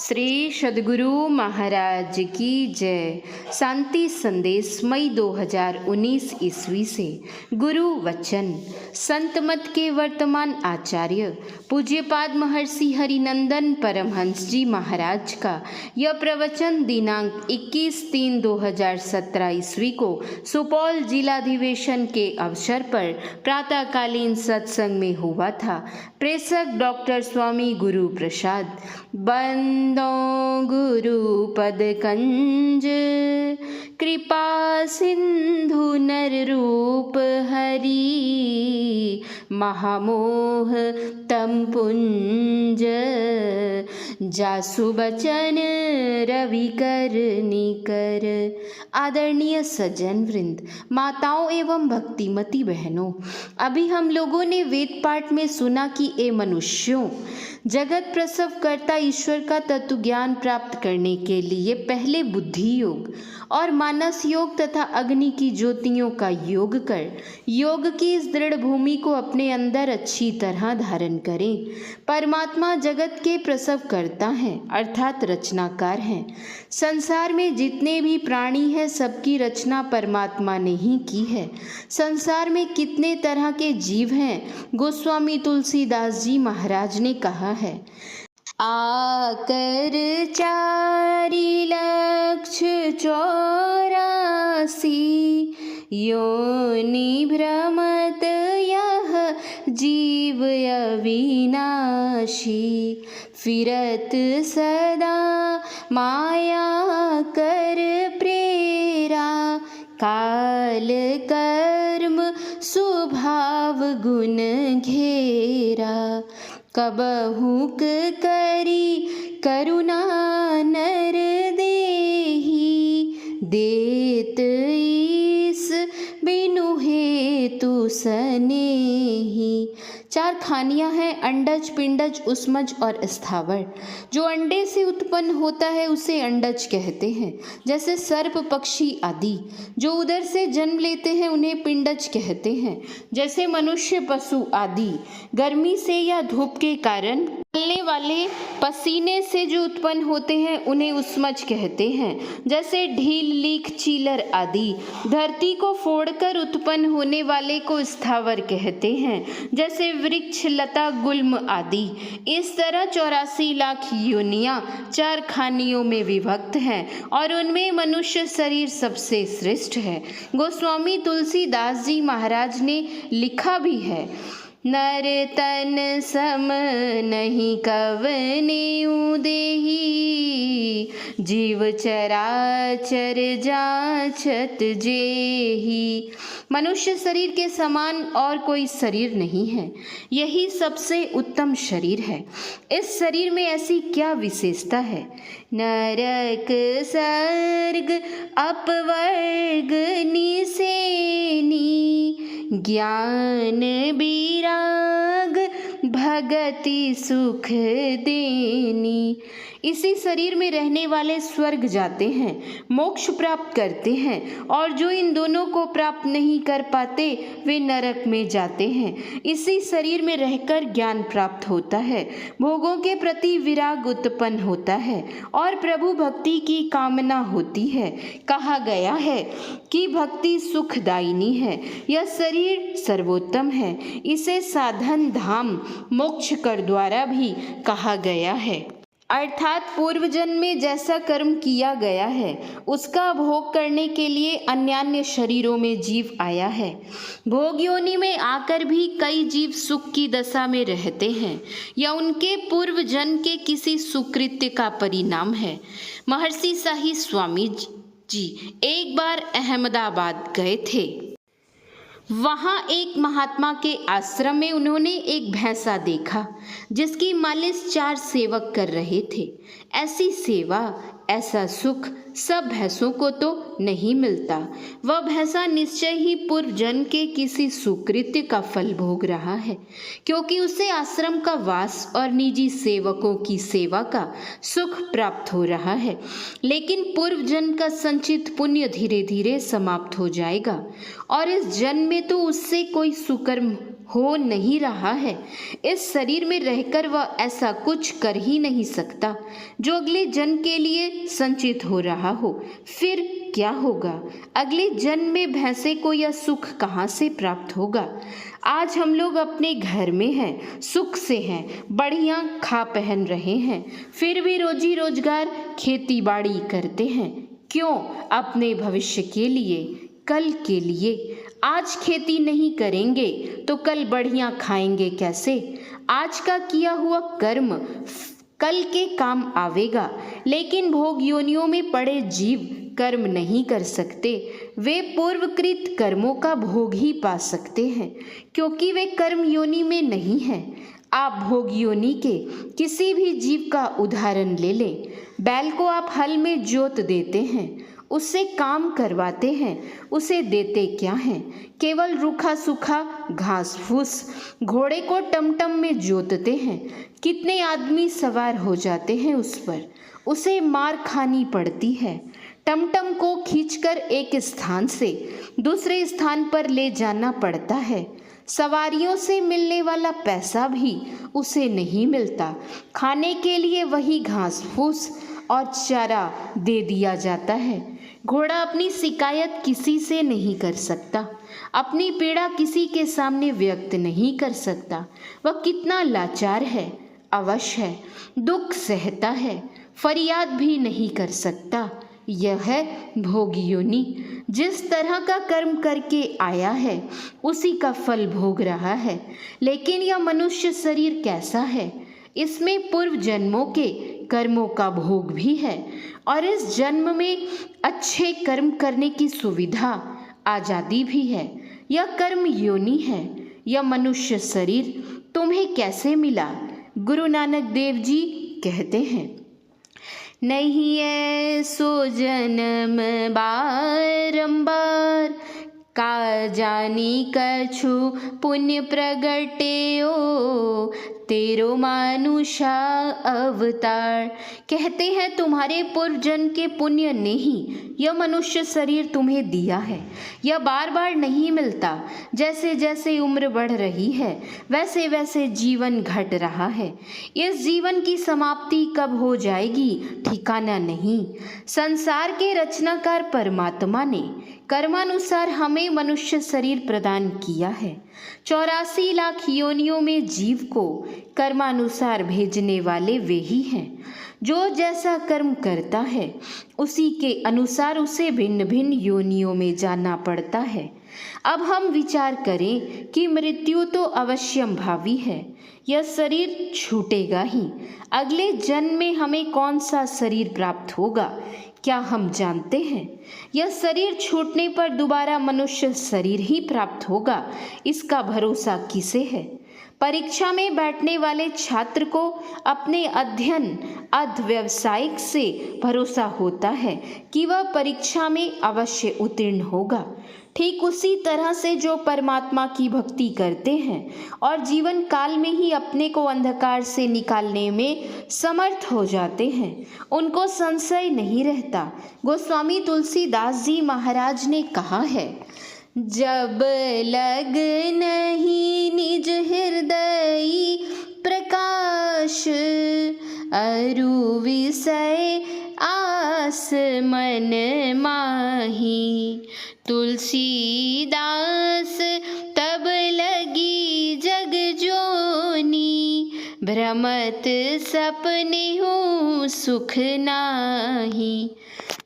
श्री सद्गुरु महाराज की जय। शांति संदेश मई 2019 ईस्वी से गुरु वचन। संत मत के वर्तमान आचार्य पूज्यपाद महर्षि हरिनंदन परमहंस जी महाराज का यह प्रवचन दिनांक 21/3/2017 ईस्वी को सुपौल जिलाधिवेशन के अवसर पर प्रातःकालीन सत्संग में हुआ था। प्रेषक डॉक्टर स्वामी गुरु प्रसाद। बंदो गुरु पद कंज कृपा सिंधु नर रूप हरि महामोह तम पुंज जासु बचन रवि कर निकर। आदरणीय सज्जन वृंद, माताओं एवं भक्तिमती बहनों, अभी हम लोगों ने वेद पाठ में सुना कि ए मनुष्यों, जगत प्रसव करता ईश्वर का तत्व ज्ञान प्राप्त करने के लिए पहले बुद्धि योग और मानस योग तथा अग्नि की ज्योतियों का योग कर योग की इस दृढ़ भूमि को अपने अंदर अच्छी तरह धारण करें। परमात्मा जगत के प्रसव करता है अर्थात रचनाकार हैं। संसार में जितने भी प्राणी हैं सबकी रचना परमात्मा ने ही की है। संसार में कितने तरह के जीव हैं, गोस्वामी तुलसीदास जी महाराज ने कहा है, आकर 4,84,000 योनि भ्रमत यह जीव अविनाशी। फिरत सदा माया कर प्रेरा काल कर्म स्वभाव गुण घेरा। कबहुक करी करुणा नर देही देत ईस बिनु हेतु सनेही। 4 खानियां हैं, अंडज, पिंडज, उष्मज और स्थावर। जो अंडे से उत्पन्न होता है उसे अंडज कहते हैं, जैसे सर्प, पक्षी आदि। जो उदर से जन्म लेते हैं उन्हें पिंडज कहते हैं, जैसे मनुष्य, पशु आदि। गर्मी से या धूप के कारण निकलने वाले पसीने से जो उत्पन्न होते हैं उन्हें उष्मज कहते हैं, जैसे ढील, लीख, चीलर आदि। धरती को फोड़कर उत्पन्न होने वाले को स्थावर कहते हैं, जैसे वृक्ष, लता, गुल्म आदि। इस तरह 84 लाख योनियां 4 खानियों में विभक्त हैं और उनमें मनुष्य शरीर सबसे श्रेष्ठ है। गोस्वामी तुलसीदास जी महाराज ने लिखा भी है, नर तन सम नहीं कवनेउ देही जीव चराचर जांचत जेही। मनुष्य शरीर के समान और कोई शरीर नहीं है, यही सबसे उत्तम शरीर है। इस शरीर में ऐसी क्या विशेषता है? नरक सर्ग अपवर्ग निसेनी ज्ञान विराग भगति सुख देनी। इसी शरीर में रहने वाले स्वर्ग जाते हैं, मोक्ष प्राप्त करते हैं, और जो इन दोनों को प्राप्त नहीं कर पाते वे नरक में जाते हैं। इसी शरीर में रहकर ज्ञान प्राप्त होता है, भोगों के प्रति विराग उत्पन्न होता है और प्रभु भक्ति की कामना होती है। कहा गया है कि भक्ति सुखदायिनी है। यह शरीर सर्वोत्तम है, इसे साधन धाम मोक्ष कर द्वारा भी कहा गया है, अर्थात पूर्व जन्म में जैसा कर्म किया गया है उसका भोग करने के लिए अन्यान्य शरीरों में जीव आया है। भोग योनि में आकर भी कई जीव सुख की दशा में रहते हैं, यह उनके पूर्व जन्म के किसी सुकृत्य का परिणाम है। महर्षि शाही स्वामी जी एक बार अहमदाबाद गए थे। वहाँ एक महात्मा के आश्रम में उन्होंने एक भैंसा देखा जिसकी मालिश 4 सेवक कर रहे थे। ऐसी सेवा, ऐसा सुख सब भैंसों को तो नहीं मिलता। वह भैंसा निश्चय ही पूर्व जन्म के किसी सुकृत्य का फल भोग रहा है, क्योंकि उसे आश्रम का वास और निजी सेवकों की सेवा का सुख प्राप्त हो रहा है। लेकिन पूर्व जन्म का संचित पुण्य धीरे धीरे समाप्त हो जाएगा और इस जन्म में तो उससे कोई सुकर्म हो नहीं रहा है। इस शरीर में रहकर वह ऐसा कुछ कर ही नहीं सकता जो अगले जन्म के लिए संचित हो रहा हो। फिर क्या होगा? अगले जन्म में भैंसे को यह सुख कहाँ से प्राप्त होगा? आज हम लोग अपने घर में हैं, सुख से हैं, बढ़िया खा पहन रहे हैं, फिर भी रोजी रोजगार खेती बाड़ी करते हैं। क्यों? अपने भविष्य के लिए, कल के लिए। आज खेती नहीं करेंगे तो कल बढ़िया खाएंगे कैसे? आज का किया हुआ कर्म कल के काम आवेगा, लेकिन भोग योनियों में पड़े जीव कर्म नहीं कर सकते। वे पूर्वकृत कर्मों का भोग ही पा सकते हैं, क्योंकि वे कर्म योनि में नहीं हैं। आप भोग योनि के किसी भी जीव का उदाहरण ले लें। बैल को आप हल में जोत देते हैं, उससे काम करवाते हैं, उसे देते क्या हैं? केवल रूखा सूखा घास फूस। घोड़े को टमटम में जोतते हैं, कितने आदमी सवार हो जाते हैं उस पर, उसे मार खानी पड़ती है। टमटम को खींचकर एक स्थान से दूसरे स्थान पर ले जाना पड़ता है। सवारियों से मिलने वाला पैसा भी उसे नहीं मिलता। खाने के लिए वही घास फूस और चारा दे दिया जाता है। घोड़ा अपनी शिकायत किसी से नहीं कर सकता, अपनी पीड़ा किसी के सामने व्यक्त नहीं कर सकता। वह कितना लाचार है, अवश्य है, दुख सहता है, फरियाद भी नहीं कर सकता। यह है भोग योनि। जिस तरह का कर्म करके आया है उसी का फल भोग रहा है। लेकिन यह मनुष्य शरीर कैसा है? इसमें पूर्व जन्मों के कर्मों का भोग भी है और इस जन्म में अच्छे कर्म करने की सुविधा, आज़ादी भी है। यह कर्म योनि है। यह मनुष्य शरीर तुम्हें कैसे मिला? गुरु नानक देव जी कहते हैं, नहीं ऐसो जन्म बारंबार, का जानी कछु पुण्य प्रगटेओ, तेरो मानुषा अवतार। कहते हैं तुम्हारे पूर्व जन्म के पुण्य ने ही यह मनुष्य शरीर तुम्हें दिया है। यह बार बार नहीं मिलता। जैसे जैसे उम्र बढ़ रही है वैसे वैसे जीवन घट रहा है। इस जीवन की समाप्ति कब हो जाएगी ठिकाना नहीं। संसार के रचनाकार परमात्मा ने कर्मानुसार हमें मनुष्य शरीर प्रदान किया है। 84 लाख योनियों में जीव को कर्मानुसार भेजने वाले वे ही हैं। जो जैसा कर्म करता है उसी के अनुसार उसे भिन्न भिन्न योनियों में जाना पड़ता है। अब हम विचार करें कि मृत्यु तो अवश्यम भावी है। यह शरीर छूटेगा ही। अगले जन्म में हमें कौन सा शरीर प्राप्त होगा क्या हम जानते हैं? यह शरीर छूटने पर दोबारा मनुष्य शरीर ही प्राप्त होगा, इसका भरोसा किसे है? परीक्षा में बैठने वाले छात्र को अपने अध्ययन व्यवसायिक से भरोसा होता है कि वह परीक्षा में अवश्य उत्तीर्ण होगा। ठीक उसी तरह से जो परमात्मा की भक्ति करते हैं और जीवन काल में ही अपने को अंधकार से निकालने में समर्थ हो जाते हैं, उनको संशय नहीं रहता। गोस्वामी तुलसीदास जी महाराज ने कहा है, जब लग नहीं निज हृदय प्रकाश, अरु विषय आस मन माही। तुलसीदास तब लगी जग जोनी, भ्रमत सपने हूँ सुख नाही।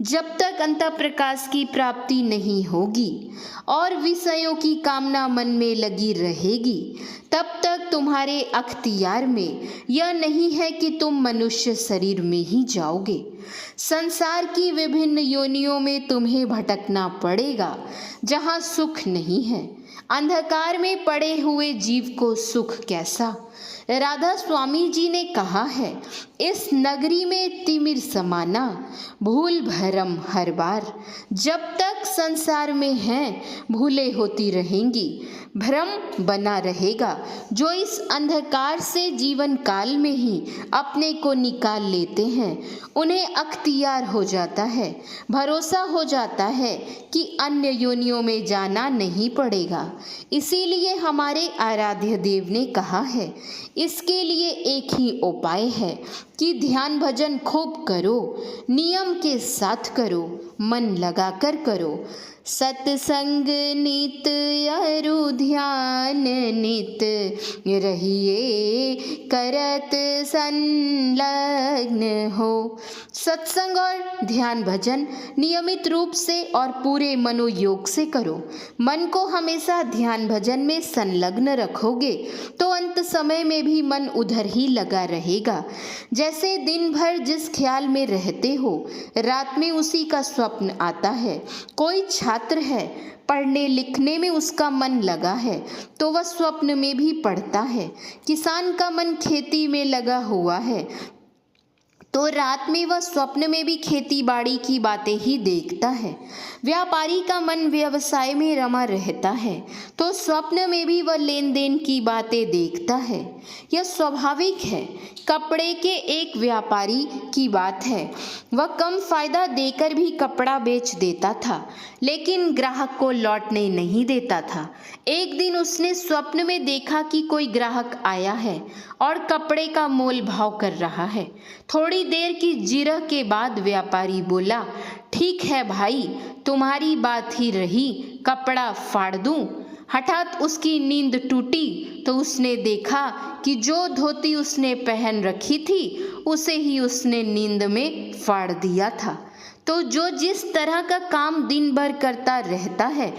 जब तक अंतः प्रकाश की प्राप्ति नहीं होगी और विषयों की कामना मन में लगी रहेगी, तब तक तुम्हारे अख्तियार में यह नहीं है कि तुम मनुष्य शरीर में ही जाओगे। संसार की विभिन्न योनियों में तुम्हें भटकना पड़ेगा जहाँ सुख नहीं है। अंधकार में पड़े हुए जीव को सुख कैसा? राधा स्वामी जी ने कहा है, इस नगरी में तिमिर समाना, भूल भरम हर बार। जब तक संसार में हैं भूले होती रहेंगी, भ्रम बना रहेगा। जो इस अंधकार से जीवन काल में ही अपने को निकाल लेते हैं उन्हें अख्तियार हो जाता है, भरोसा हो जाता है कि अन्य योनियों में जाना नहीं पड़ेगा। इसीलिए हमारे आराध्य देव ने कहा है, इसके लिए एक ही उपाय है कि ध्यान भजन खूब करो, नियम के साथ करो, मन लगाकर करो। सत्संग नित अरु ध्यान नित रहिए करत संलग्न हो। सत्संग और ध्यान भजन नियमित रूप से और पूरे मनोयोग से करो। मन को हमेशा ध्यान भजन में संलग्न रखोगे तो अंत समय में भी मन उधर ही लगा रहेगा। जैसे दिन भर जिस ख्याल में रहते हो, रात में उसी का स्वप्न आता है। कोई छात्र है, पढ़ने लिखने में उसका मन लगा है तो वह स्वप्न में भी पढ़ता है। किसान का मन खेती में लगा हुआ है तो रात में वह स्वप्न में भी खेती बाड़ी की बातें ही देखता है। व्यापारी का मन व्यवसाय में रमा रहता है तो स्वप्न में भी वह लेन देन की बातें देखता है। यह स्वाभाविक है। कपड़े के एक व्यापारी की बात है, वह कम फायदा देकर भी कपड़ा बेच देता था, लेकिन ग्राहक को लौटने नहीं देता था। एक दिन उसने स्वप्न में देखा कि कोई ग्राहक आया है और कपड़े का मोल भाव कर रहा है। थोड़ी देर की जिरह के बाद व्यापारी बोला, ठीक है भाई, तुम्हारी बात ही रही, कपड़ा फाड़ दूं। हठात उसकी नींद टूटी तो उसने देखा कि जो धोती उसने पहन रखी थी उसे ही उसने नींद में फाड़ दिया था। तो जो जिस तरह का काम दिन भर करता रहता है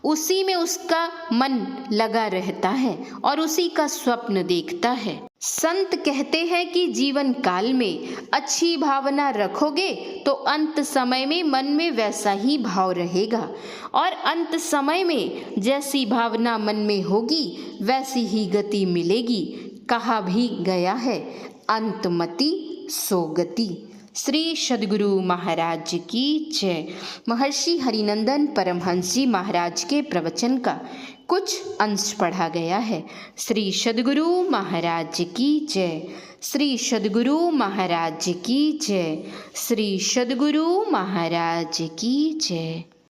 उसी में उसका मन लगा रहता है और उसी का स्वप्न देखता है। संत कहते हैं कि जीवन काल में अच्छी भावना रखोगे तो अंत समय में मन में वैसा ही भाव रहेगा और अंत समय में जैसी भावना मन में होगी वैसी ही गति मिलेगी। कहा भी गया है, अंतमति सोगति। श्री सद्गुरु महाराज की जय। महर्षि हरिनंदन परमहंस जी महाराज के प्रवचन का कुछ अंश पढ़ा गया है। श्री सद्गुरु महाराज की जय। श्री सद्गुरु महाराज की जय। श्री सद्गुरु महाराज की जय।